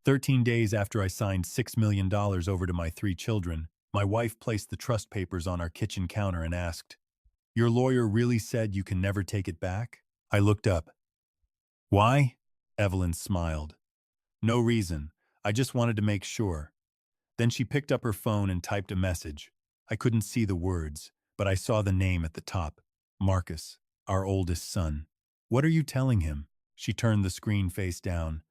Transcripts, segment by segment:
13 days after I signed $6 million over to my 3 children, my wife placed the trust papers on our kitchen counter and asked, "Your lawyer really said you can never take it back?" I looked up. "Why?" Evelyn smiled. "No reason. I just wanted to make sure." Then she picked up her phone and typed a message. I couldn't see the words, but I saw the name at the top. Marcus, our oldest son. "What are you telling him?" She turned the screen face down.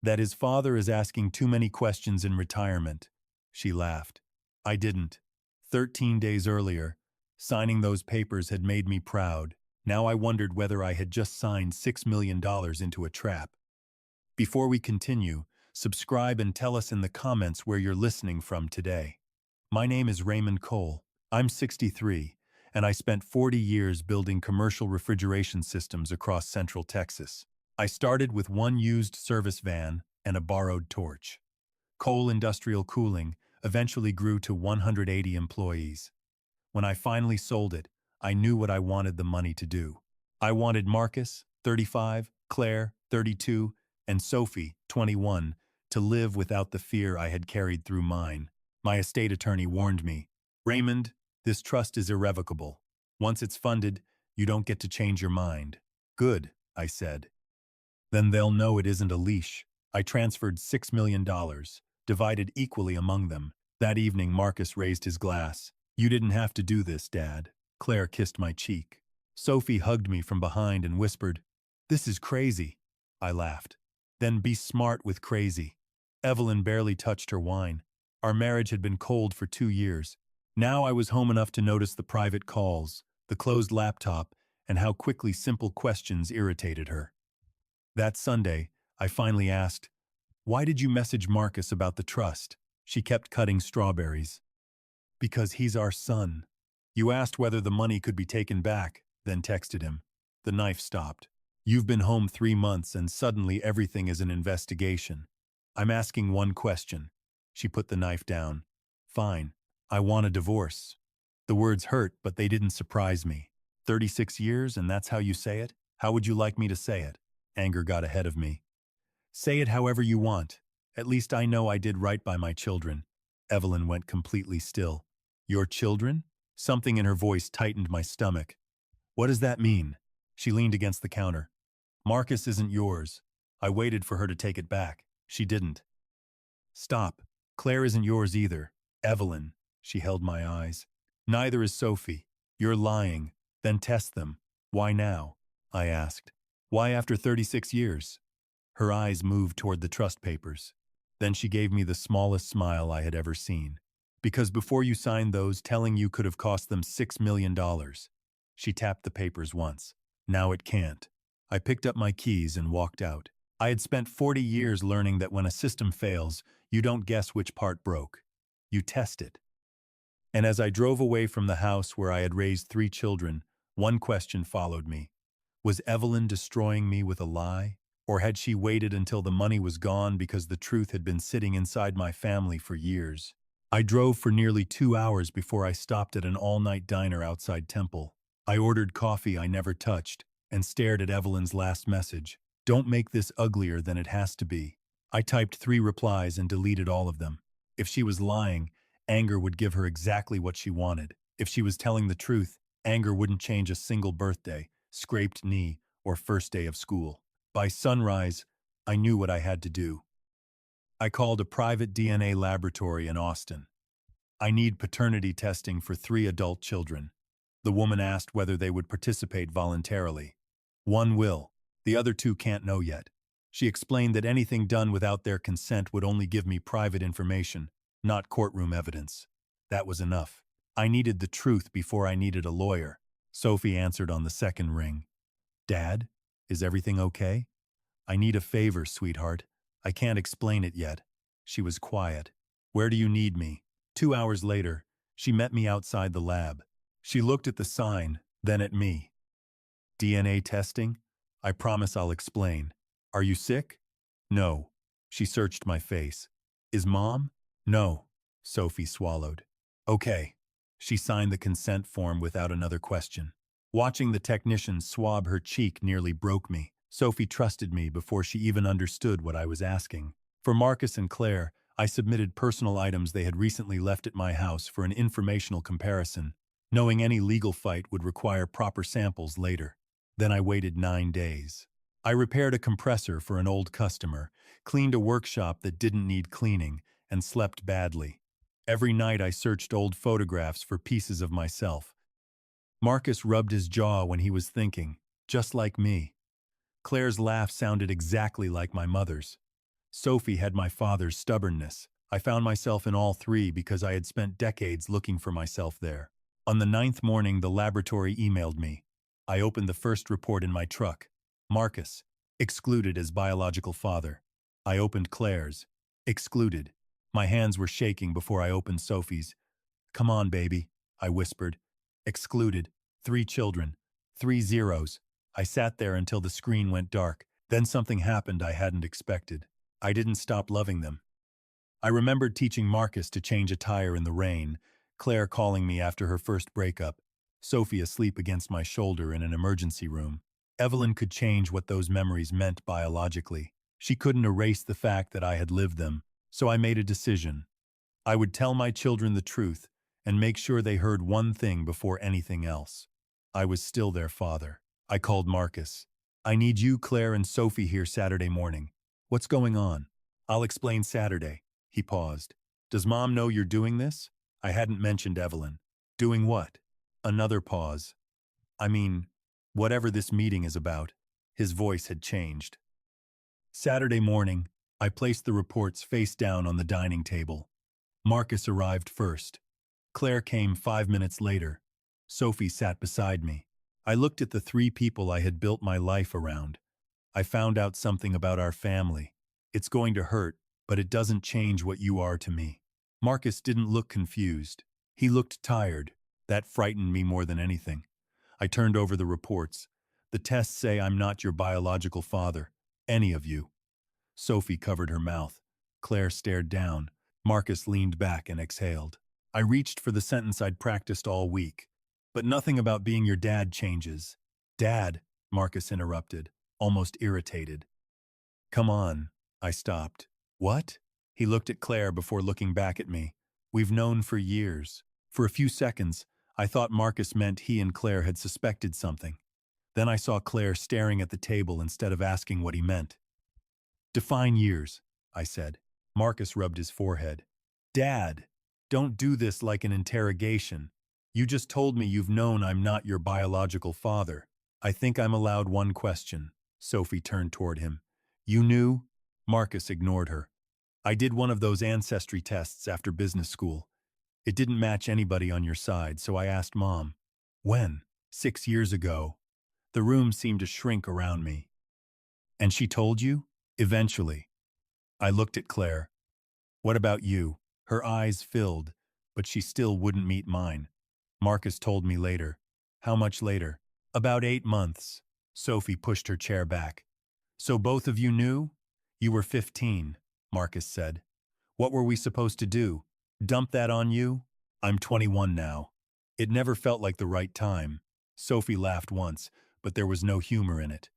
"That his father is asking too many questions in retirement." She laughed. I didn't. 13 days earlier, signing those papers had made me proud. Now I wondered whether I had just signed $6 million into a trap. Before we continue, subscribe and tell us in the comments where you're listening from today. My name is Raymond Cole. I'm 63, and I spent 40 years building commercial refrigeration systems across Central Texas. I started with one used service van and a borrowed torch. Cole Industrial Cooling eventually grew to 180 employees. When I finally sold it, I knew what I wanted the money to do. I wanted Marcus, 35, Claire, 32, and Sophie, 21, to live without the fear I had carried through mine. My estate attorney warned me, "Raymond, this trust is irrevocable. Once it's funded, you don't get to change your mind." "Good," I said. "Then they'll know it isn't a leash." I transferred $6 million, divided equally among them. That evening, Marcus raised his glass. "You didn't have to do this, Dad." Claire kissed my cheek. Sophie hugged me from behind and whispered, "This is crazy." I laughed. "Then be smart with crazy." Evelyn barely touched her wine. Our marriage had been cold for 2 years. Now I was home enough to notice the private calls, the closed laptop, and how quickly simple questions irritated her. That Sunday, I finally asked, "Why did you message Marcus about the trust?" She kept cutting strawberries. "Because he's our son." "You asked whether the money could be taken back, then texted him." The knife stopped. "You've been home 3 months and suddenly everything is an investigation." "I'm asking one question." She put the knife down. "Fine. I want a divorce." The words hurt, but they didn't surprise me. 36 years, and that's how you say it? How would you like me to say it? Anger got ahead of me. "Say it however you want. At least I know I did right by my children." Evelyn went completely still. "Your children?" Something in her voice tightened my stomach. "What does that mean?" She leaned against the counter. "Marcus isn't yours." I waited for her to take it back. She didn't. "Stop. Claire isn't yours either." "Evelyn." She held my eyes. "Neither is Sophie." "You're lying." "Then test them." "Why now?" I asked. "Why after 36 years?" Her eyes moved toward the trust papers. Then she gave me the smallest smile I had ever seen. "Because before you signed those, telling you could have cost them $6 million. She tapped the papers once. "Now it can't." I picked up my keys and walked out. I had spent 40 years learning that when a system fails, you don't guess which part broke. You test it. And as I drove away from the house where I had raised 3 children, one question followed me. Was Evelyn destroying me with a lie? Or had she waited until the money was gone because the truth had been sitting inside my family for years? I drove for nearly 2 hours before I stopped at an all-night diner outside Temple. I ordered coffee I never touched and stared at Evelyn's last message. "Don't make this uglier than it has to be." I typed 3 replies and deleted all of them. If she was lying, anger would give her exactly what she wanted. If she was telling the truth, anger wouldn't change a single birthday, scraped knee, or first day of school. By sunrise, I knew what I had to do. I called a private DNA laboratory in Austin. "I need paternity testing for 3 adult children." The woman asked whether they would participate voluntarily. "One will. The other 2 can't know yet." She explained that anything done without their consent would only give me private information, not courtroom evidence. That was enough. I needed the truth before I needed a lawyer. Sophie answered on the second ring. "Dad, is everything okay?" "I need a favor, sweetheart. I can't explain it yet." She was quiet. "Where do you need me?" 2 hours later, she met me outside the lab. She looked at the sign, then at me. "DNA testing? I promise I'll explain. Are you sick?" "No." She searched my face. "Is Mom?" "No." Sophie swallowed. "Okay." She signed the consent form without another question. Watching the technician swab her cheek nearly broke me. Sophie trusted me before she even understood what I was asking. For Marcus and Claire, I submitted personal items they had recently left at my house for an informational comparison, knowing any legal fight would require proper samples later. Then I waited 9 days. I repaired a compressor for an old customer, cleaned a workshop that didn't need cleaning, and slept badly. Every night I searched old photographs for pieces of myself. Marcus rubbed his jaw when he was thinking, just like me. Claire's laugh sounded exactly like my mother's. Sophie had my father's stubbornness. I found myself in all three because I had spent decades looking for myself there. On the 9th morning, the laboratory emailed me. I opened the first report in my truck. Marcus, excluded as biological father. I opened Claire's. Excluded. My hands were shaking before I opened Sophie's. Come on, baby, I whispered. Excluded. 3 children. 3 zeros. I sat there until the screen went dark. Then something happened I hadn't expected. I didn't stop loving them. I remembered teaching Marcus to change a tire in the rain, Claire calling me after her first breakup, Sophie asleep against my shoulder in an emergency room. Evelyn could change what those memories meant biologically. She couldn't erase the fact that I had lived them, so I made a decision. I would tell my children the truth and make sure they heard one thing before anything else. I was still their father. I called Marcus. I need you, Claire, and Sophie here Saturday morning. What's going on? I'll explain Saturday. He paused. Does Mom know you're doing this? I hadn't mentioned Evelyn. Doing what? Another pause. I mean, whatever this meeting is about. His voice had changed. Saturday morning, I placed the reports face down on the dining table. Marcus arrived first. Claire came 5 minutes later. Sophie sat beside me. I looked at the 3 people I had built my life around. I found out something about our family. It's going to hurt, but it doesn't change what you are to me. Marcus didn't look confused. He looked tired. That frightened me more than anything. I turned over the reports. The tests say I'm not your biological father. Any of you. Sophie covered her mouth. Claire stared down. Marcus leaned back and exhaled. I reached for the sentence I'd practiced all week. But nothing about being your dad changes. Dad, Marcus interrupted, almost irritated. Come on, I stopped. What? He looked at Claire before looking back at me. We've known for years. For a few seconds, I thought Marcus meant he and Claire had suspected something. Then I saw Claire staring at the table instead of asking what he meant. Define years, I said. Marcus rubbed his forehead. Dad, don't do this like an interrogation. You just told me you've known I'm not your biological father. I think I'm allowed one question. Sophie turned toward him. You knew? Marcus ignored her. I did one of those ancestry tests after business school. It didn't match anybody on your side, so I asked Mom. When? 6 years ago. The room seemed to shrink around me. And she told you? Eventually. I looked at Claire. What about you? Her eyes filled, but she still wouldn't meet mine. Marcus told me later. How much later? About 8 months. Sophie pushed her chair back. So both of you knew? You were 15, Marcus said. What were we supposed to do? Dump that on you? I'm 21 now. It never felt like the right time. Sophie laughed once, but there was no humor in it.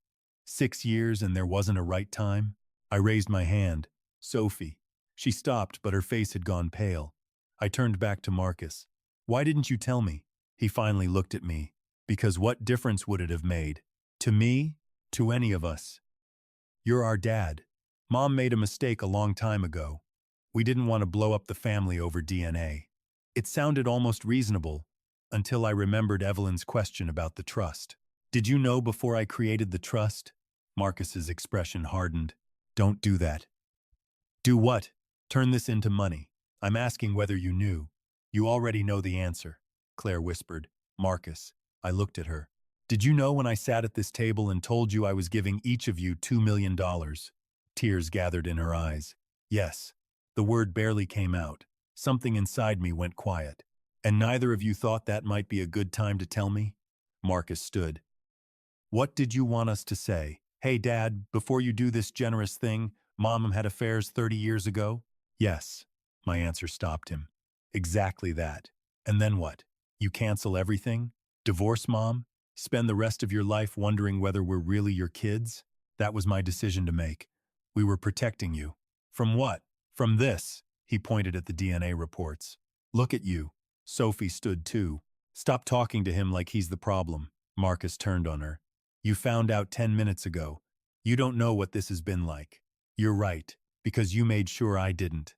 6 years and there wasn't a right time? I raised my hand. Sophie. She stopped, but her face had gone pale. I turned back to Marcus. Why didn't you tell me? He finally looked at me. Because what difference would it have made? To me? To any of us? You're our dad. Mom made a mistake a long time ago. We didn't want to blow up the family over DNA. It sounded almost reasonable, until I remembered Evelyn's question about the trust. Did you know before I created the trust? Marcus's expression hardened. Don't do that. Do what? Turn this into money. I'm asking whether you knew. You already know the answer, Claire whispered. Marcus. I looked at her. Did you know when I sat at this table and told you I was giving each of you $2 million? Tears gathered in her eyes. Yes. The word barely came out. Something inside me went quiet. And neither of you thought that might be a good time to tell me? Marcus stood. What did you want us to say? Hey, Dad, before you do this generous thing, Mom had affairs 30 years ago? Yes. My answer stopped him. Exactly that. And then what? You cancel everything? Divorce Mom? Spend the rest of your life wondering whether we're really your kids? That was my decision to make. We were protecting you. From what? From this. He pointed at the DNA reports. Look at you. Sophie stood too. Stop talking to him like he's the problem. Marcus turned on her. You found out 10 minutes ago. You don't know what this has been like. You're right, because you made sure I didn't.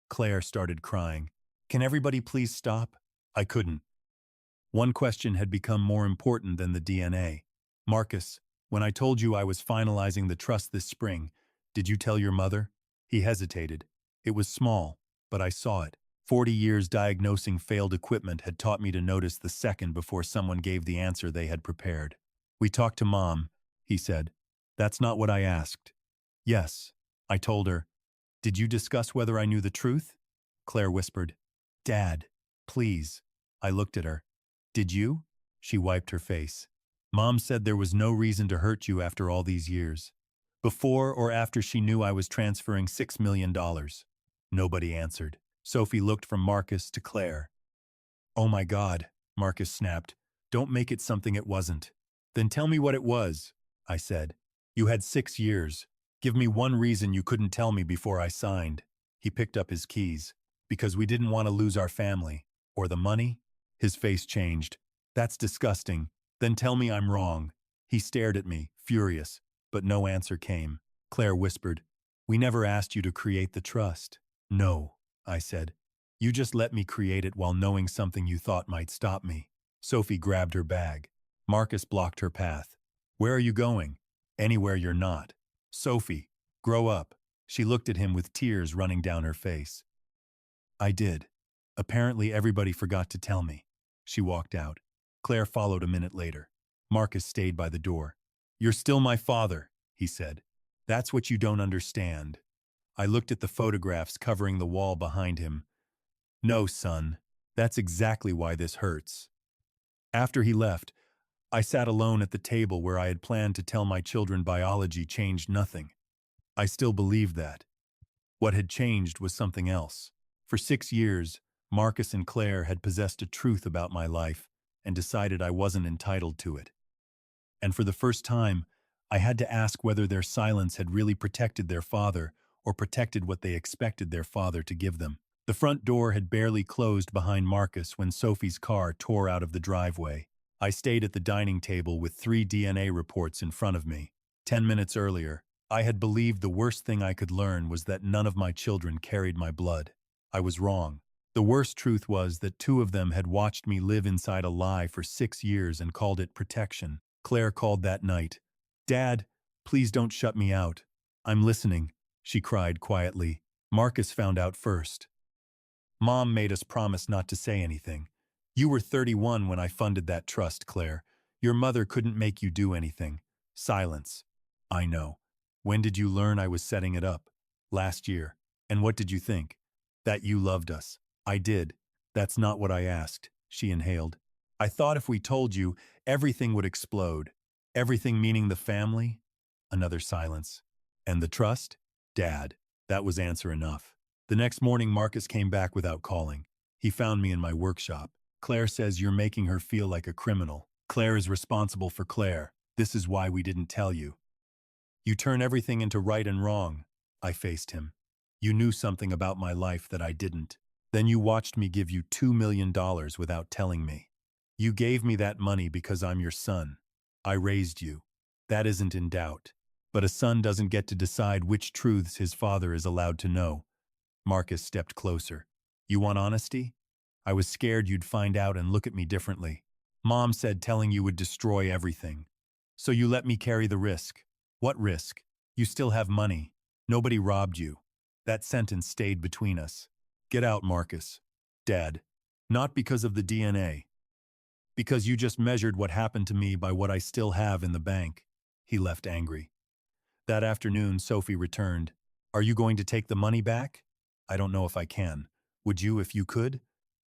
Claire started crying. Can everybody please stop? I couldn't. One question had become more important than the DNA. Marcus, when I told you I was finalizing the trust this spring, did you tell your mother? He hesitated. It was small, but I saw it. 40 years diagnosing failed equipment had taught me to notice the second before someone gave the answer they had prepared. We talked to Mom, he said. That's not what I asked. Yes, I told her. Did you discuss whether I knew the truth? Claire whispered. Dad, please. I looked at her. Did you? She wiped her face. Mom said there was no reason to hurt you after all these years. Before or after she knew I was transferring $6 million. Nobody answered. Sophie looked from Marcus to Claire. Oh my God, Marcus snapped. Don't make it something it wasn't. Then tell me what it was, I said. You had 6 years. Give me one reason you couldn't tell me before I signed. He picked up his keys. Because we didn't want to lose our family. Or the money? His face changed. That's disgusting. Then tell me I'm wrong. He stared at me, furious, but no answer came. Claire whispered, We never asked you to create the trust. No, I said. You just let me create it while knowing something you thought might stop me. Sophie grabbed her bag. Marcus blocked her path. Where are you going? Anywhere you're not. Sophie, grow up. She looked at him with tears running down her face. I did. Apparently everybody forgot to tell me. She walked out. Claire followed a minute later. Marcus stayed by the door. You're still my father, he said. That's what you don't understand. I looked at the photographs covering the wall behind him. No, son. That's exactly why this hurts. After he left, I sat alone at the table where I had planned to tell my children biology changed nothing. I still believed that. What had changed was something else. For 6 years, Marcus and Claire had possessed a truth about my life and decided I wasn't entitled to it. And for the first time, I had to ask whether their silence had really protected their father or protected what they expected their father to give them. The front door had barely closed behind Marcus when Sophie's car tore out of the driveway. I stayed at the dining table with 3 DNA reports in front of me. 10 minutes earlier, I had believed the worst thing I could learn was that none of my children carried my blood. I was wrong. The worst truth was that 2 of them had watched me live inside a lie for 6 years and called it protection. Claire called that night. Dad, please don't shut me out. I'm listening, she cried quietly. Marcus found out first. Mom made us promise not to say anything. You were 31 when I funded that trust, Claire. Your mother couldn't make you do anything. Silence. I know. When did you learn I was setting it up? Last year. And what did you think? That you loved us. I did. That's not what I asked, she inhaled. I thought if we told you, everything would explode. Everything meaning the family? Another silence. And the trust? Dad. That was answer enough. The next morning, Marcus came back without calling. He found me in my workshop. Claire says you're making her feel like a criminal. Claire is responsible for Claire. This is why we didn't tell you. You turn everything into right and wrong. I faced him. You knew something about my life that I didn't. Then you watched me give you $2 million without telling me. You gave me that money because I'm your son. I raised you. That isn't in doubt. But a son doesn't get to decide which truths his father is allowed to know. Marcus stepped closer. You want honesty? I was scared you'd find out and look at me differently. Mom said telling you would destroy everything. So you let me carry the risk. What risk? You still have money. Nobody robbed you. That sentence stayed between us. Get out, Marcus. Dad. Not because of the DNA. Because you just measured what happened to me by what I still have in the bank. He left angry. That afternoon, Sophie returned. Are you going to take the money back? I don't know if I can. Would you if you could?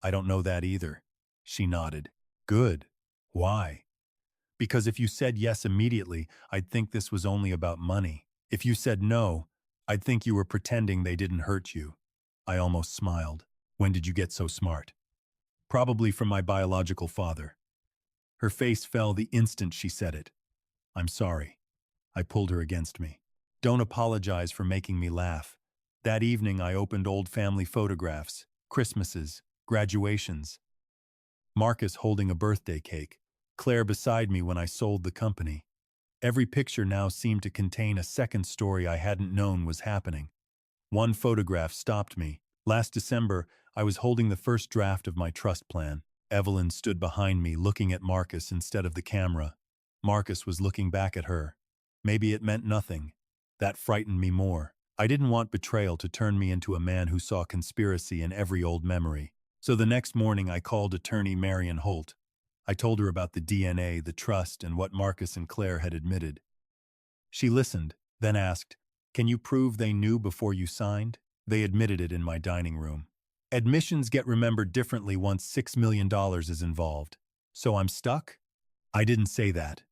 I don't know that either. She nodded. Good. Why? Because if you said yes immediately, I'd think this was only about money. If you said no, I'd think you were pretending they didn't hurt you. I almost smiled. When did you get so smart? Probably from my biological father. Her face fell the instant she said it. I'm sorry. I pulled her against me. Don't apologize for making me laugh. That evening I opened old family photographs, Christmases, graduations, Marcus holding a birthday cake, Claire beside me when I sold the company. Every picture now seemed to contain a second story I hadn't known was happening. One photograph stopped me. Last December, I was holding the first draft of my trust plan. Evelyn stood behind me, looking at Marcus instead of the camera. Marcus was looking back at her. Maybe it meant nothing. That frightened me more. I didn't want betrayal to turn me into a man who saw conspiracy in every old memory. So the next morning I called attorney Marion Holt. I told her about the DNA, the trust, and what Marcus and Claire had admitted. She listened, then asked, "Can you prove they knew before you signed?" They admitted it in my dining room. Admissions get remembered differently once $6 million is involved. So I'm stuck? I didn't say that.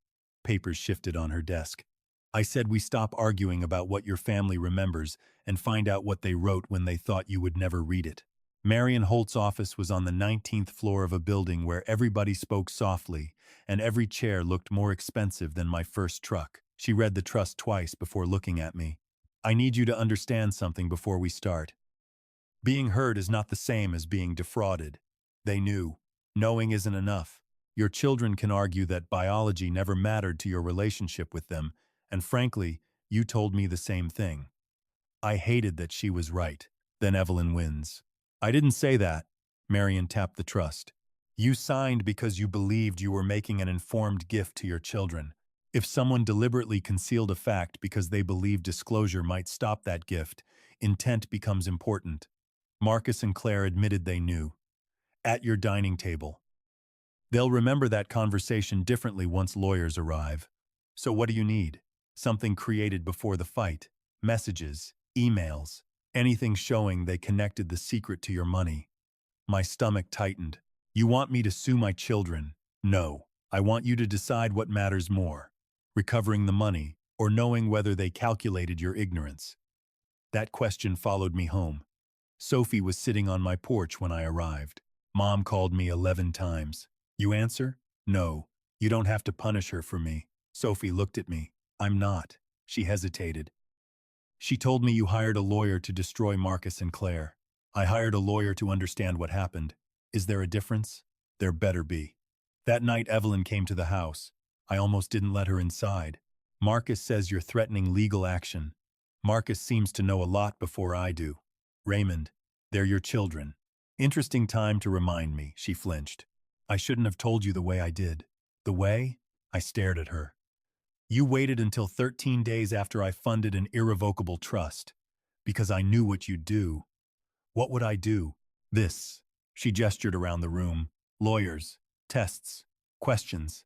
Papers shifted on her desk. I said we stop arguing about what your family remembers and find out what they wrote when they thought you would never read it. Marion Holt's office was on the 19th floor of a building where everybody spoke softly and every chair looked more expensive than my first truck. She read the trust twice before looking at me. "I need you to understand something before we start. Being heard is not the same as being defrauded." They knew. Knowing isn't enough. Your children can argue that biology never mattered to your relationship with them, and frankly, you told me the same thing. I hated that she was right. Then Evelyn wins. "I didn't say that." Marion tapped the trust. "You signed because you believed you were making an informed gift to your children. If someone deliberately concealed a fact because they believed disclosure might stop that gift, intent becomes important. Marcus and Claire admitted they knew. At your dining table. They'll remember that conversation differently once lawyers arrive. So what do you need? Something created before the fight. Messages, emails, anything showing they connected the secret to your money." My stomach tightened. "You want me to sue my children?" "No. I want you to decide what matters more. Recovering the money, or knowing whether they calculated your ignorance." That question followed me home. Sophie was sitting on my porch when I arrived. Mom called me 11 times. "You answer?" "No. You don't have to punish her for me." Sophie looked at me. "I'm not." She hesitated. "She told me you hired a lawyer to destroy Marcus and Claire." "I hired a lawyer to understand what happened. Is there a difference?" "There better be." That night Evelyn came to the house. I almost didn't let her inside. "Marcus says you're threatening legal action." "Marcus seems to know a lot before I do." "Raymond, they're your children." "Interesting time to remind me," she flinched. "I shouldn't have told you the way I did." "The way?" I stared at her. "You waited until 13 days after I funded an irrevocable trust. Because I knew what you'd do." "What would I do?" "This." She gestured around the room. "Lawyers, tests, questions.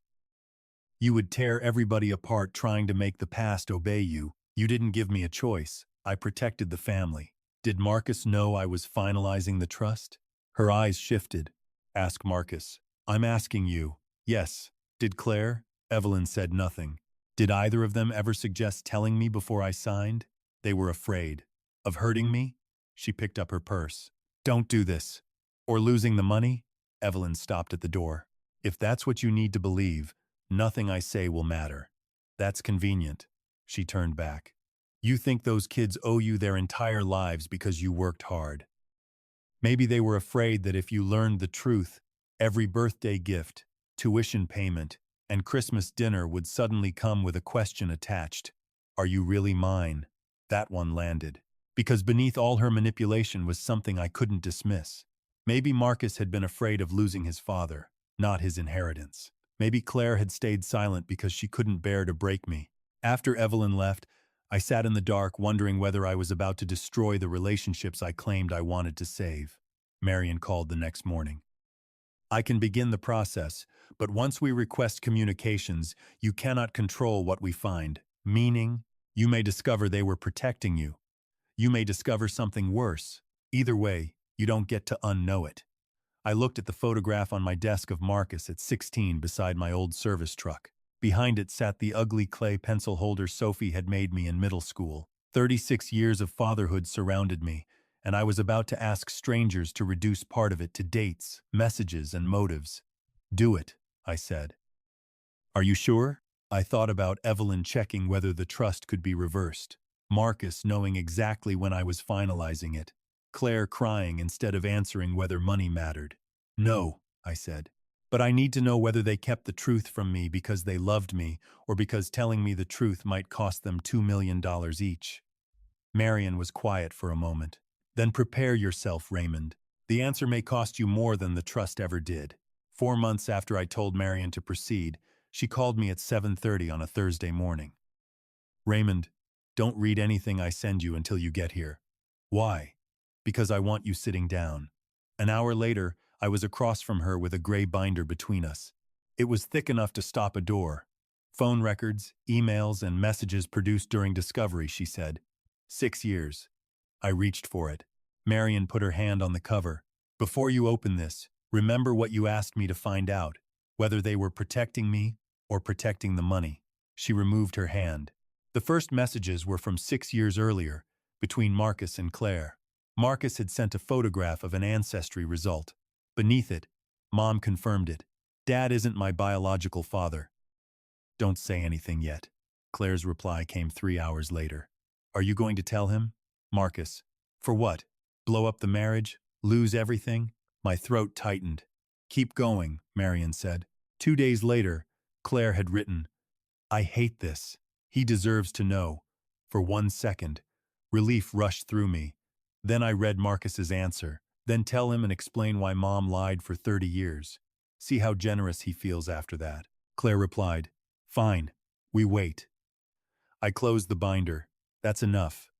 You would tear everybody apart trying to make the past obey you. You didn't give me a choice. I protected the family." "Did Marcus know I was finalizing the trust?" Her eyes shifted. "Ask Marcus." "I'm asking you." "Yes." "Did Claire?" Evelyn said nothing. "Did either of them ever suggest telling me before I signed?" "They were afraid." "Of hurting me?" She picked up her purse. "Don't do this." "Or losing the money?" Evelyn stopped at the door. "If that's what you need to believe, nothing I say will matter." "That's convenient." She turned back. "You think those kids owe you their entire lives because you worked hard. Maybe they were afraid that if you learned the truth, every birthday gift, tuition payment, and Christmas dinner would suddenly come with a question attached. Are you really mine? That one landed. Because beneath all her manipulation was something I couldn't dismiss. Maybe Marcus had been afraid of losing his father, not his inheritance. Maybe Claire had stayed silent because she couldn't bear to break me. After Evelyn left, I sat in the dark wondering whether I was about to destroy the relationships I claimed I wanted to save. Marion called the next morning. "I can begin the process, but once we request communications, you cannot control what we find. Meaning, you may discover they were protecting you. You may discover something worse. Either way, you don't get to unknow it." I looked at the photograph on my desk of Marcus at 16 beside my old service truck. Behind it sat the ugly clay pencil holder Sophie had made me in middle school. 36 years of fatherhood surrounded me, and I was about to ask strangers to reduce part of it to dates, messages, and motives. "Do it," I said. "Are you sure?" I thought about Evelyn checking whether the trust could be reversed. Marcus knowing exactly when I was finalizing it. Claire crying instead of answering whether money mattered. No, I said. But I need to know whether they kept the truth from me because they loved me or because telling me the truth might cost them $2 million each. Marion was quiet for a moment. Then prepare yourself, Raymond. The answer may cost you more than the trust ever did. 4 months after I told Marion to proceed, she called me at 7:30 on a Thursday morning. Raymond, don't read anything I send you until you get here. Why? Because I want you sitting down. An hour later, I was across from her with a gray binder between us. It was thick enough to stop a door. Phone records, emails, and messages produced during discovery, she said. 6 years. I reached for it. Marion put her hand on the cover. Before you open this, remember what you asked me to find out, whether they were protecting me or protecting the money. She removed her hand. The first messages were from 6 years earlier, between Marcus and Claire. Marcus had sent a photograph of an ancestry result. Beneath it, Mom confirmed it. Dad isn't my biological father. Don't say anything yet. Claire's reply came 3 hours later. Are you going to tell him? Marcus. For what? Blow up the marriage? Lose everything? My throat tightened. Keep going, Marion said. 2 days later, Claire had written, I hate this. He deserves to know. For 1 second, relief rushed through me. Then I read Marcus's answer. Then tell him and explain why Mom lied for 30 years. See how generous he feels after that. Claire replied, Fine. We wait. I closed the binder. That's enough.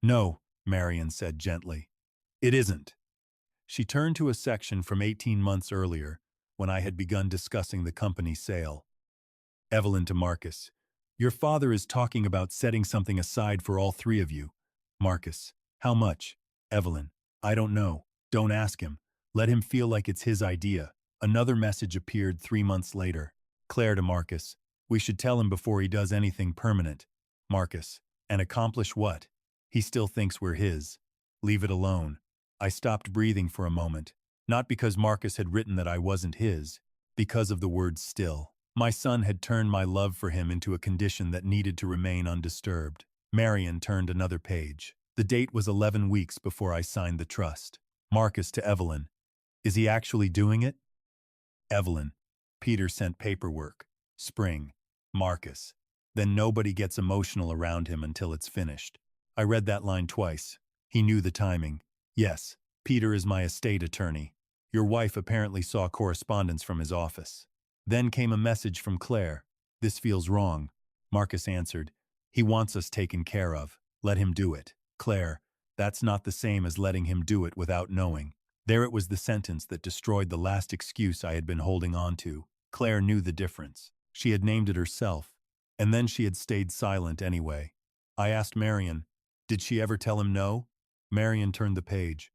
No, Marion said gently. It isn't. She turned to a section from 18 months earlier, when I had begun discussing the company sale. Evelyn to Marcus. Your father is talking about setting something aside for all 3 of you. Marcus. How much? Evelyn. I don't know. Don't ask him. Let him feel like it's his idea. Another message appeared 3 months later. Claire to Marcus. We should tell him before he does anything permanent. Marcus. And accomplish what? He still thinks we're his. Leave it alone. I stopped breathing for a moment. Not because Marcus had written that I wasn't his. Because of the word still. My son had turned my love for him into a condition that needed to remain undisturbed. Marion turned another page. The date was 11 weeks before I signed the trust. Marcus to Evelyn. Is he actually doing it? Evelyn. Peter sent paperwork. Spring. Marcus. Then nobody gets emotional around him until it's finished. I read that line twice. He knew the timing. Yes, Peter is my estate attorney. Your wife apparently saw correspondence from his office. Then came a message from Claire. This feels wrong. Marcus answered. He wants us taken care of. Let him do it. Claire. That's not the same as letting him do it without knowing. There it was, the sentence that destroyed the last excuse I had been holding on to. Claire knew the difference. She had named it herself. And then she had stayed silent anyway. I asked Marion, did she ever tell him no? Marion turned the page.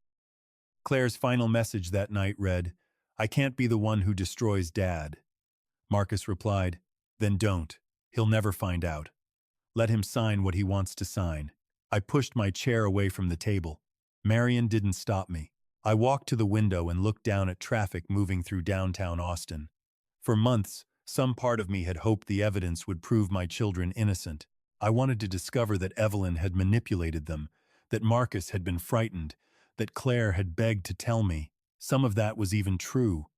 Claire's final message that night read, I can't be the one who destroys Dad. Marcus replied, then don't. He'll never find out. Let him sign what he wants to sign. I pushed my chair away from the table. Marion didn't stop me. I walked to the window and looked down at traffic moving through downtown Austin. For months, some part of me had hoped the evidence would prove my children innocent. I wanted to discover that Evelyn had manipulated them, that Marcus had been frightened, that Claire had begged to tell me. Some of that was even true.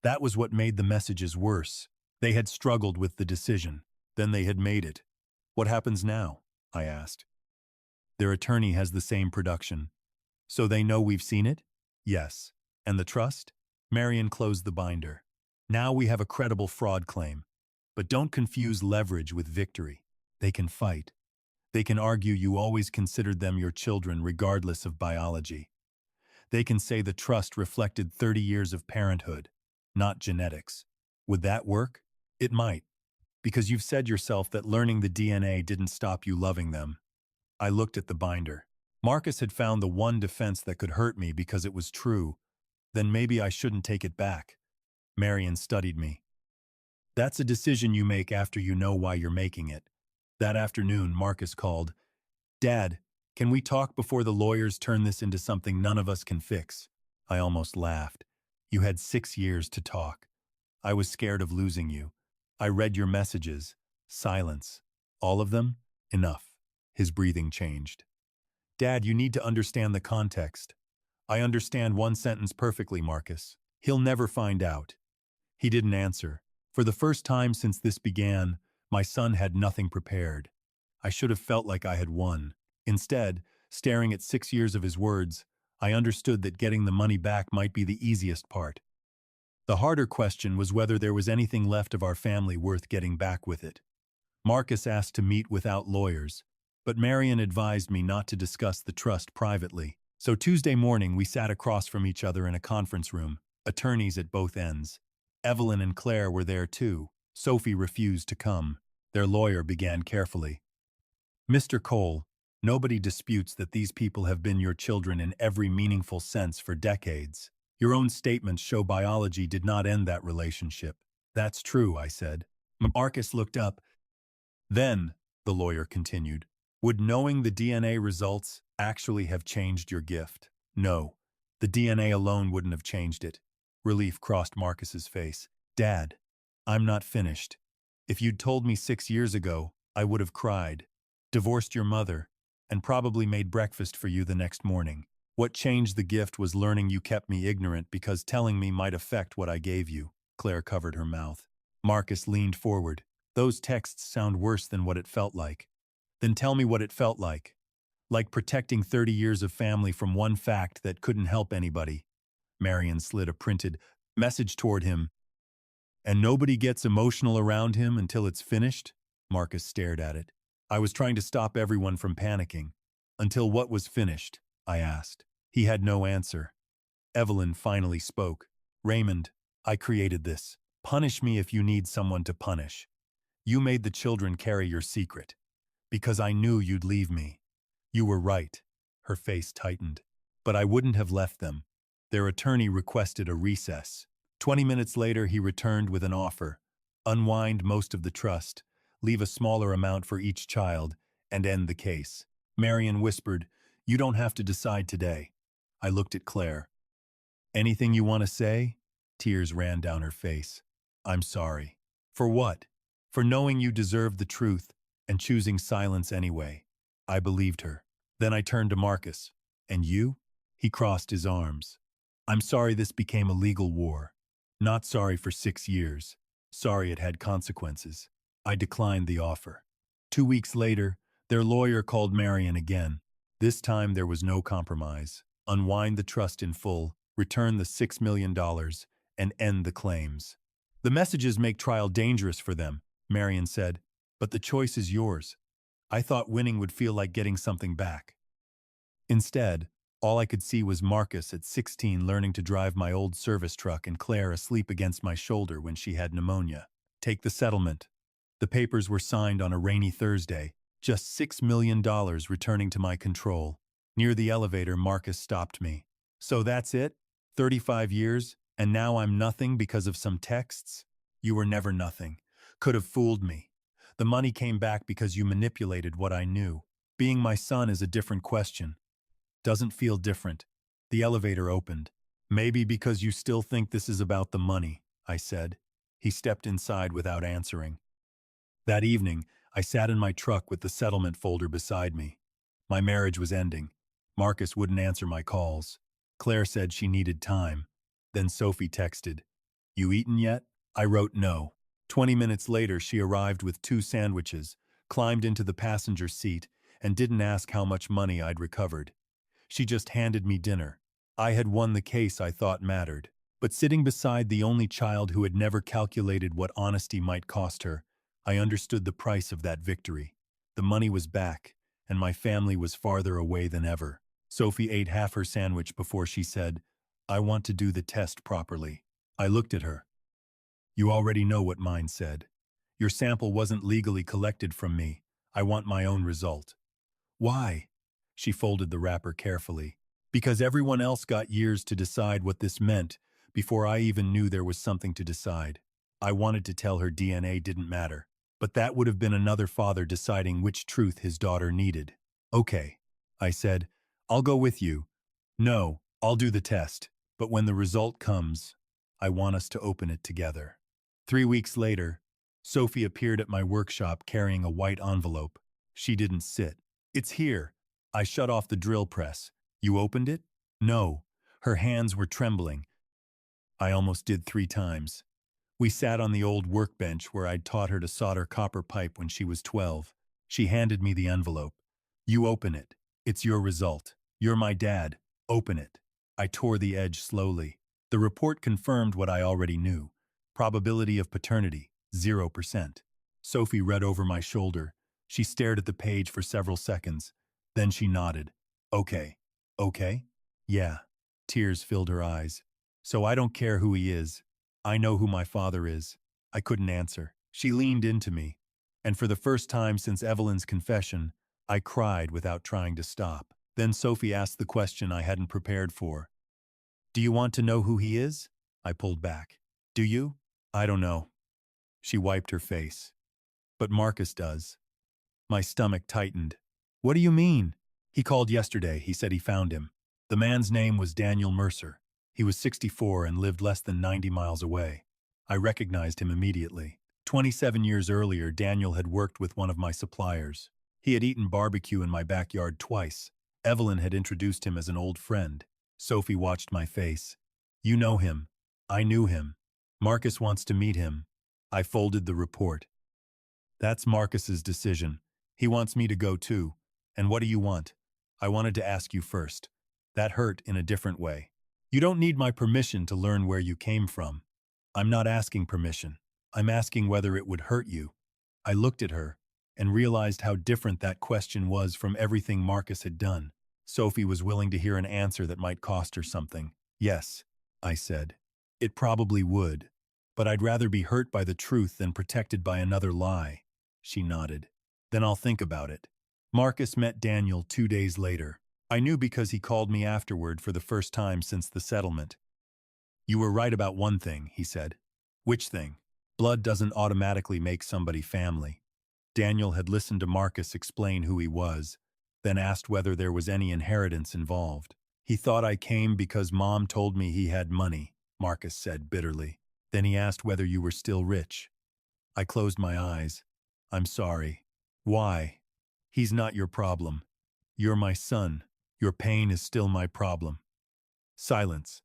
That was what made the messages worse. They had struggled with the decision. Then they had made it. What happens now? I asked. Their attorney has the same production. So they know we've seen it? Yes. And the trust? Marion closed the binder. Now we have a credible fraud claim. But don't confuse leverage with victory. They can fight. They can argue you always considered them your children regardless of biology. They can say the trust reflected 30 years of parenthood, not genetics. Would that work? It might. Because you've said yourself that learning the DNA didn't stop you loving them. I looked at the binder. Marcus had found the one defense that could hurt me because it was true. Then maybe I shouldn't take it back. Marion studied me. That's a decision you make after you know why you're making it. That afternoon, Marcus called. Dad, can we talk before the lawyers turn this into something none of us can fix? I almost laughed. You had 6 years to talk. I was scared of losing you. I read your messages. Silence. All of them? Enough. His breathing changed. Dad, you need to understand the context. I understand one sentence perfectly, Marcus. He'll never find out. He didn't answer. For the first time since this began, my son had nothing prepared. I should have felt like I had won. Instead, staring at 6 years of his words, I understood that getting the money back might be the easiest part. The harder question was whether there was anything left of our family worth getting back with it. Marcus asked to meet without lawyers, but Marion advised me not to discuss the trust privately. So Tuesday morning we sat across from each other in a conference room, attorneys at both ends. Evelyn and Claire were there too. Sophie refused to come. Their lawyer began carefully. Mr. Cole, nobody disputes that these people have been your children in every meaningful sense for decades. Your own statements show biology did not end that relationship. That's true, I said. Marcus looked up. Then, the lawyer continued, would knowing the DNA results actually have changed your gift? No, the DNA alone wouldn't have changed it. Relief crossed Marcus's face. Dad, I'm not finished. If you'd told me 6 years ago, I would have cried, divorced your mother, and probably made breakfast for you the next morning. What changed the gift was learning you kept me ignorant because telling me might affect what I gave you. Claire covered her mouth. Marcus leaned forward. Those texts sound worse than what it felt like. Then tell me what it felt like. Like protecting 30 years of family from one fact that couldn't help anybody. Marion slid a printed message toward him. And nobody gets emotional around him until it's finished? Marcus stared at it. I was trying to stop everyone from panicking. Until what was finished? I asked. He had no answer. Evelyn finally spoke. Raymond, I created this. Punish me if you need someone to punish. You made the children carry your secret. Because I knew you'd leave me. You were right. Her face tightened. But I wouldn't have left them. Their attorney requested a recess. 20 minutes later, he returned with an offer. Unwind most of the trust, leave a smaller amount for each child, and end the case. Marion whispered, You don't have to decide today. I looked at Claire. Anything you want to say? Tears ran down her face. I'm sorry. For what? For knowing you deserved the truth and choosing silence anyway. I believed her. Then I turned to Marcus. And you? He crossed his arms. I'm sorry this became a legal war. Not sorry for 6 years. Sorry it had consequences. I declined the offer. 2 weeks later, their lawyer called Marion again. This time there was no compromise. Unwind the trust in full, return the $6 million, and end the claims. The messages make trial dangerous for them, Marion said, but the choice is yours. I thought winning would feel like getting something back. Instead, all I could see was Marcus at 16 learning to drive my old service truck and Claire asleep against my shoulder when she had pneumonia. Take the settlement. The papers were signed on a rainy Thursday, just $6 million returning to my control. Near the elevator, Marcus stopped me. So that's it? 35 years, and now I'm nothing because of some texts? You were never nothing. Could have fooled me. The money came back because you manipulated what I knew. Being my son is a different question. Doesn't feel different. The elevator opened. Maybe because you still think this is about the money, I said. He stepped inside without answering. That evening, I sat in my truck with the settlement folder beside me. My marriage was ending. Marcus wouldn't answer my calls. Claire said she needed time. Then Sophie texted, You eaten yet? I wrote no. 20 minutes later, she arrived with 2 sandwiches, climbed into the passenger seat, and didn't ask how much money I'd recovered. She just handed me dinner. I had won the case I thought mattered. But sitting beside the only child who had never calculated what honesty might cost her, I understood the price of that victory. The money was back, and my family was farther away than ever. Sophie ate half her sandwich before she said, I want to do the test properly. I looked at her. You already know what mine said. Your sample wasn't legally collected from me. I want my own result. Why? She folded the wrapper carefully. Because everyone else got years to decide what this meant before I even knew there was something to decide. I wanted to tell her DNA didn't matter, but that would have been another father deciding which truth his daughter needed. Okay, I said, I'll go with you. No, I'll do the test, but when the result comes, I want us to open it together. 3 weeks later, Sophie appeared at my workshop carrying a white envelope. She didn't sit. It's here. I shut off the drill press. You opened it? No. Her hands were trembling. I almost did 3 times. We sat on the old workbench where I'd taught her to solder copper pipe when she was 12. She handed me the envelope. You open it. It's your result. You're my dad. Open it. I tore the edge slowly. The report confirmed what I already knew. Probability of paternity, 0%. Sophie read over my shoulder. She stared at the page for several seconds. Then she nodded. Okay. Okay? Yeah. Tears filled her eyes. So I don't care who he is. I know who my father is. I couldn't answer. She leaned into me. And for the first time since Evelyn's confession, I cried without trying to stop. Then Sophie asked the question I hadn't prepared for. Do you want to know who he is? I pulled back. Do you? I don't know. She wiped her face. But Marcus does. My stomach tightened. What do you mean? He called yesterday. He said he found him. The man's name was Daniel Mercer. He was 64 and lived less than 90 miles away. I recognized him immediately. 27 years earlier, Daniel had worked with one of my suppliers. He had eaten barbecue in my backyard twice. Evelyn had introduced him as an old friend. Sophie watched my face. You know him. I knew him. Marcus wants to meet him. I folded the report. That's Marcus's decision. He wants me to go too. And what do you want? I wanted to ask you first. That hurt in a different way. You don't need my permission to learn where you came from. I'm not asking permission. I'm asking whether it would hurt you. I looked at her and realized how different that question was from everything Marcus had done. Sophie was willing to hear an answer that might cost her something. Yes, I said. It probably would. But I'd rather be hurt by the truth than protected by another lie. She nodded. Then I'll think about it. Marcus met Daniel 2 days later. I knew because he called me afterward for the first time since the settlement. You were right about one thing, he said. Which thing? Blood doesn't automatically make somebody family. Daniel had listened to Marcus explain who he was, then asked whether there was any inheritance involved. He thought I came because Mom told me he had money, Marcus said bitterly. Then he asked whether you were still rich. I closed my eyes. I'm sorry. Why? He's not your problem. You're my son. Your pain is still my problem. Silence.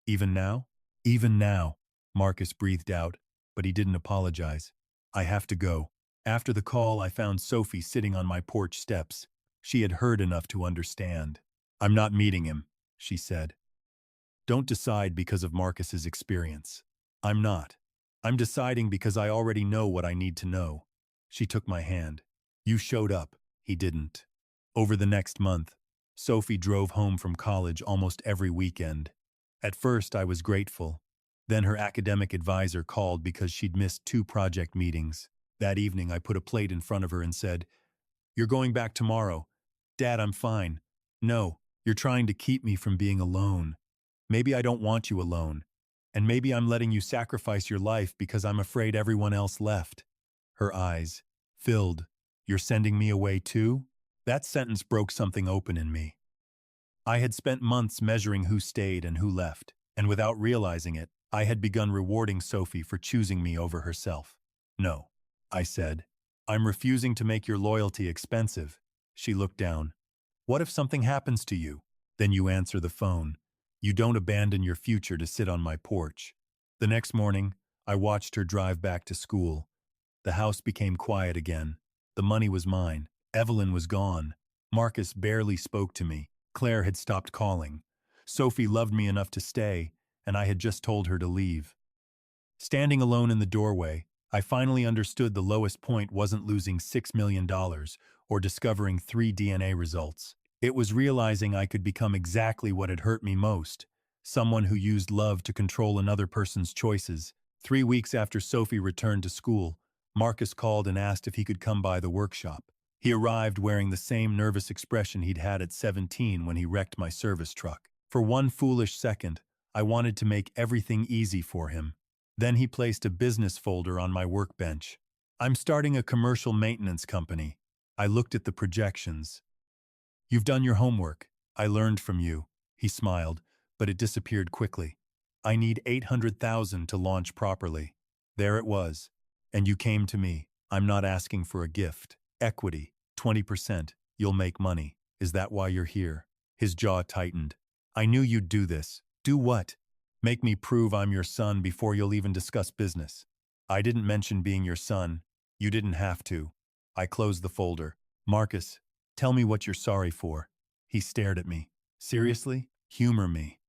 Even now? Even now, Marcus breathed out, but he didn't apologize. I have to go. After the call, I found Sophie sitting on my porch steps. She had heard enough to understand. I'm not meeting him, she said. Don't decide because of Marcus's experience. I'm not. I'm deciding because I already know what I need to know. She took my hand. You showed up. He didn't. Over the next month, Sophie drove home from college almost every weekend. At first, I was grateful. Then her academic advisor called because she'd missed 2 project meetings. That evening, I put a plate in front of her and said, You're going back tomorrow. Dad, I'm fine. No, you're trying to keep me from being alone. Maybe I don't want you alone. And maybe I'm letting you sacrifice your life because I'm afraid everyone else left. Her eyes filled. You're sending me away too? That sentence broke something open in me. I had spent months measuring who stayed and who left, and without realizing it, I had begun rewarding Sophie for choosing me over herself. No, I said. I'm refusing to make your loyalty expensive. She looked down. What if something happens to you? Then you answer the phone. You don't abandon your future to sit on my porch. The next morning, I watched her drive back to school. The house became quiet again. The money was mine. Evelyn was gone. Marcus barely spoke to me. Claire had stopped calling. Sophie loved me enough to stay, and I had just told her to leave. Standing alone in the doorway, I finally understood the lowest point wasn't losing $6 million or discovering 3 DNA results. It was realizing I could become exactly what had hurt me most, someone who used love to control another person's choices. 3 weeks after Sophie returned to school, Marcus called and asked if he could come by the workshop. He arrived wearing the same nervous expression he'd had at 17 when he wrecked my service truck. For one foolish second, I wanted to make everything easy for him. Then he placed a business folder on my workbench. I'm starting a commercial maintenance company. I looked at the projections. You've done your homework. I learned from you. He smiled, but it disappeared quickly. I need 800,000 to launch properly. There it was. And you came to me. I'm not asking for a gift. Equity, 20%. You'll make money. Is that why you're here? His jaw tightened. I knew you'd do this. Do what? Make me prove I'm your son before you'll even discuss business. I didn't mention being your son. You didn't have to. I closed the folder. Marcus, tell me what you're sorry for. He stared at me. Seriously? Humor me.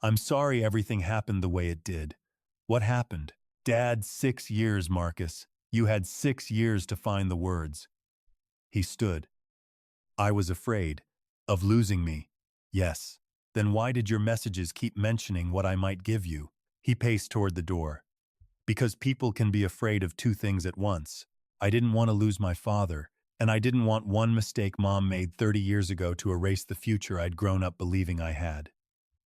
I'm sorry everything happened the way it did. What happened? Dad, 6 years, Marcus. You had 6 years to find the words. He stood. I was afraid. Of losing me. Yes. Then why did your messages keep mentioning what I might give you? He paced toward the door. Because people can be afraid of two things at once. I didn't want to lose my father, and I didn't want one mistake Mom made 30 years ago to erase the future I'd grown up believing I had.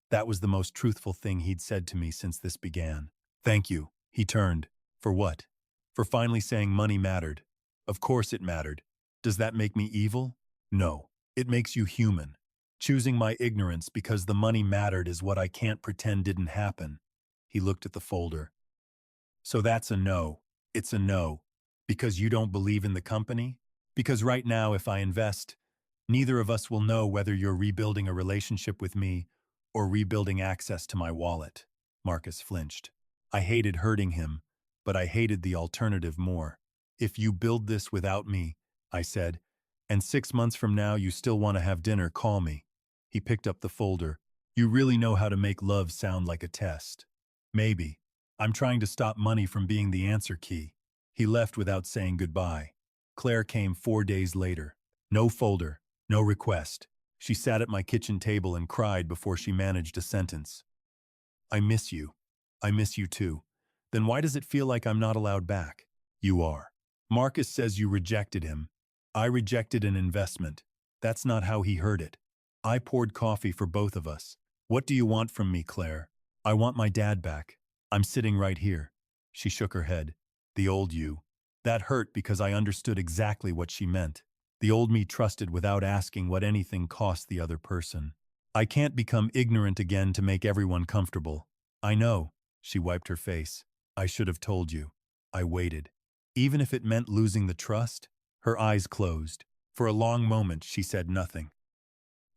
That was the most truthful thing he'd said to me since this began. Thank you, he turned. For what? For finally saying money mattered. Of course it mattered. Does that make me evil? No. It makes you human. Choosing my ignorance because the money mattered is what I can't pretend didn't happen. He looked at the folder. So that's a no. It's a no. Because you don't believe in the company? Because right now if I invest, neither of us will know whether you're rebuilding a relationship with me or rebuilding access to my wallet. Marcus flinched. I hated hurting him, but I hated the alternative more. If you build this without me, I said, and 6 months from now you still want to have dinner, call me. He picked up the folder. You really know how to make love sound like a test. Maybe. I'm trying to stop money from being the answer key. He left without saying goodbye. Claire came 4 days later. No folder, no request. She sat at my kitchen table and cried before she managed a sentence. I miss you. I miss you too. Then why does it feel like I'm not allowed back? You are. Marcus says you rejected him. I rejected an investment. That's not how he heard it. I poured coffee for both of us. What do you want from me, Claire? I want my dad back. I'm sitting right here. She shook her head. The old you. That hurt because I understood exactly what she meant. The old me trusted without asking what anything cost the other person. I can't become ignorant again to make everyone comfortable. I know. She wiped her face. I should have told you. I waited. Even if it meant losing the trust? Her eyes closed. For a long moment, she said nothing.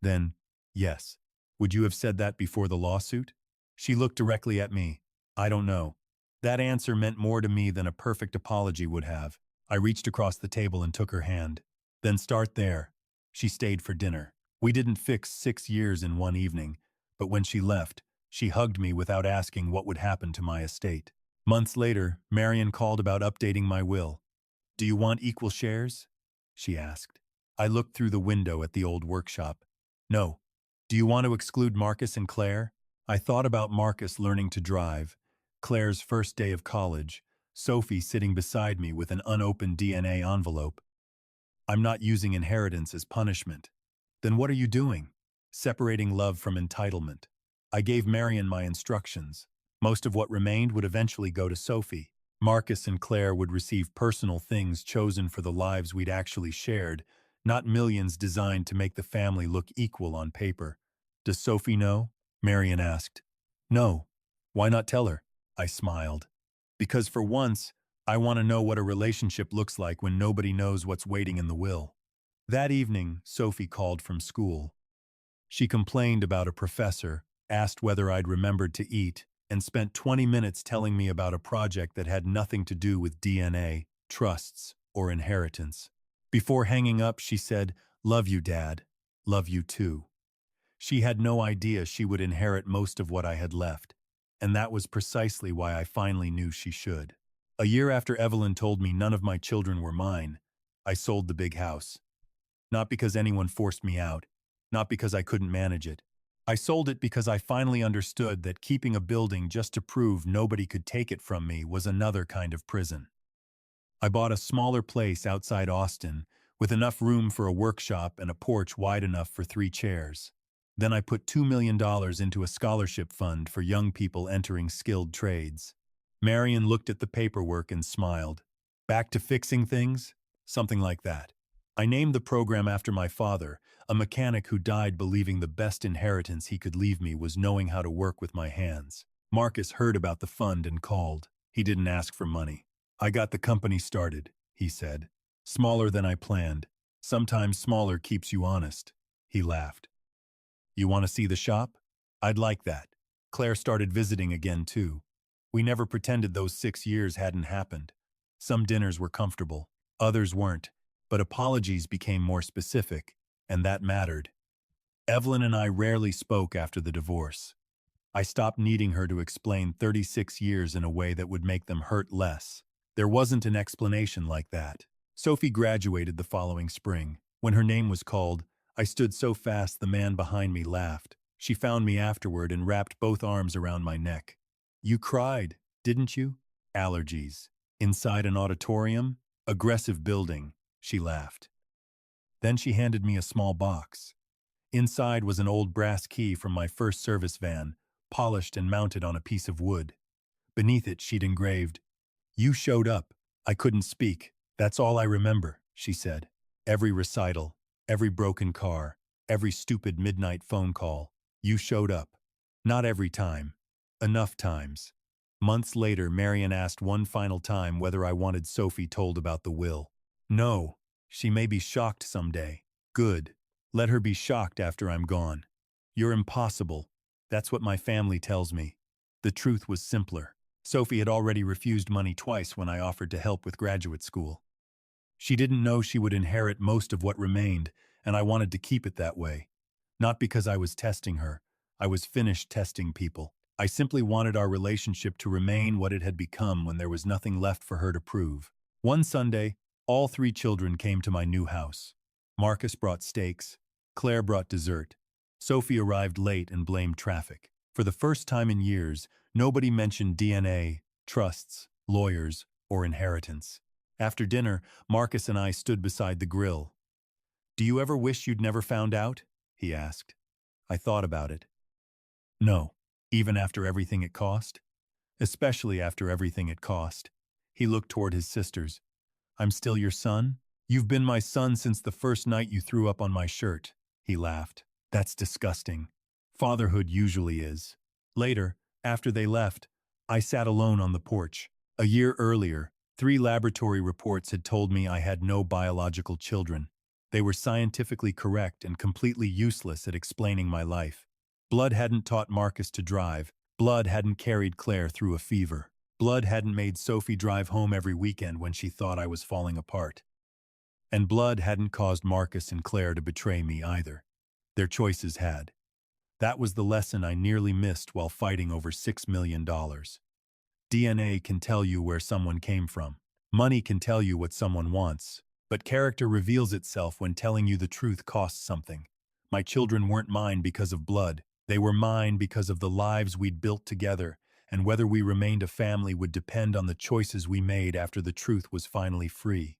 Then, yes. Would you have said that before the lawsuit? She looked directly at me. I don't know. That answer meant more to me than a perfect apology would have. I reached across the table and took her hand. Then start there. She stayed for dinner. We didn't fix 6 years in one evening, but when she left, she hugged me without asking what would happen to my estate. Months later, Marion called about updating my will. Do you want equal shares? She asked. I looked through the window at the old workshop. No. Do you want to exclude Marcus and Claire? I thought about Marcus learning to drive, Claire's first day of college, Sophie sitting beside me with an unopened DNA envelope. I'm not using inheritance as punishment. Then what are you doing? Separating love from entitlement. I gave Marion my instructions. Most of what remained would eventually go to Sophie. Marcus and Claire would receive personal things chosen for the lives we'd actually shared, not millions designed to make the family look equal on paper. Does Sophie know? Marion asked. No. Why not tell her? I smiled. Because for once, I want to know what a relationship looks like when nobody knows what's waiting in the will. That evening, Sophie called from school. She complained about a professor, asked whether I'd remembered to eat, and spent 20 minutes telling me about a project that had nothing to do with DNA, trusts, or inheritance. Before hanging up, she said, "Love you, Dad. Love you too." She had no idea she would inherit most of what I had left, and that was precisely why I finally knew she should. A year after Evelyn told me none of my children were mine, I sold the big house. Not because anyone forced me out, not because I couldn't manage it. I sold it because I finally understood that keeping a building just to prove nobody could take it from me was another kind of prison. I bought a smaller place outside Austin, with enough room for a workshop and a porch wide enough for 3 chairs. Then I put $2 million into a scholarship fund for young people entering skilled trades. Marion looked at the paperwork and smiled. Back to fixing things? Something like that. I named the program after my father, a mechanic who died believing the best inheritance he could leave me was knowing how to work with my hands. Marcus heard about the fund and called. He didn't ask for money. I got the company started, he said. Smaller than I planned. Sometimes smaller keeps you honest. He laughed. You want to see the shop? I'd like that. Claire started visiting again, too. We never pretended those 6 years hadn't happened. Some dinners were comfortable, others weren't, but apologies became more specific, and that mattered. Evelyn and I rarely spoke after the divorce. I stopped needing her to explain 36 years in a way that would make them hurt less. There wasn't an explanation like that. Sophie graduated the following spring. When her name was called, I stood so fast the man behind me laughed. She found me afterward and wrapped both arms around my neck. You cried, didn't you? Allergies. Inside an auditorium? Aggressive building, she laughed. Then she handed me a small box. Inside was an old brass key from my first service van, polished and mounted on a piece of wood. Beneath it she'd engraved, "You showed up. I couldn't speak. That's all I remember," she said. Every recital, every broken car, every stupid midnight phone call. You showed up. Not every time. Enough times. Months later, Marian asked one final time whether I wanted Sophie told about the will. No. She may be shocked someday. Good. Let her be shocked after I'm gone. You're impossible. That's what my family tells me. The truth was simpler. Sophie had already refused money twice when I offered to help with graduate school. She didn't know she would inherit most of what remained, and I wanted to keep it that way. Not because I was testing her. I was finished testing people. I simply wanted our relationship to remain what it had become when there was nothing left for her to prove. One Sunday, all 3 children came to my new house. Marcus brought steaks. Claire brought dessert. Sophie arrived late and blamed traffic. For the first time in years, nobody mentioned DNA, trusts, lawyers, or inheritance. After dinner, Marcus and I stood beside the grill. "Do you ever wish you'd never found out?" he asked. I thought about it. No, even after everything it cost? Especially after everything it cost. He looked toward his sisters. "I'm still your son? You've been my son since the first night you threw up on my shirt." He laughed. "That's disgusting. Fatherhood usually is." Later, after they left, I sat alone on the porch. A year earlier, 3 laboratory reports had told me I had no biological children. They were scientifically correct and completely useless at explaining my life. Blood hadn't taught Marcus to drive. Blood hadn't carried Claire through a fever. Blood hadn't made Sophie drive home every weekend when she thought I was falling apart. And blood hadn't caused Marcus and Claire to betray me either. Their choices had. That was the lesson I nearly missed while fighting over $6 million. DNA can tell you where someone came from. Money can tell you what someone wants. But character reveals itself when telling you the truth costs something. My children weren't mine because of blood. They were mine because of the lives we'd built together, and whether we remained a family would depend on the choices we made after the truth was finally free.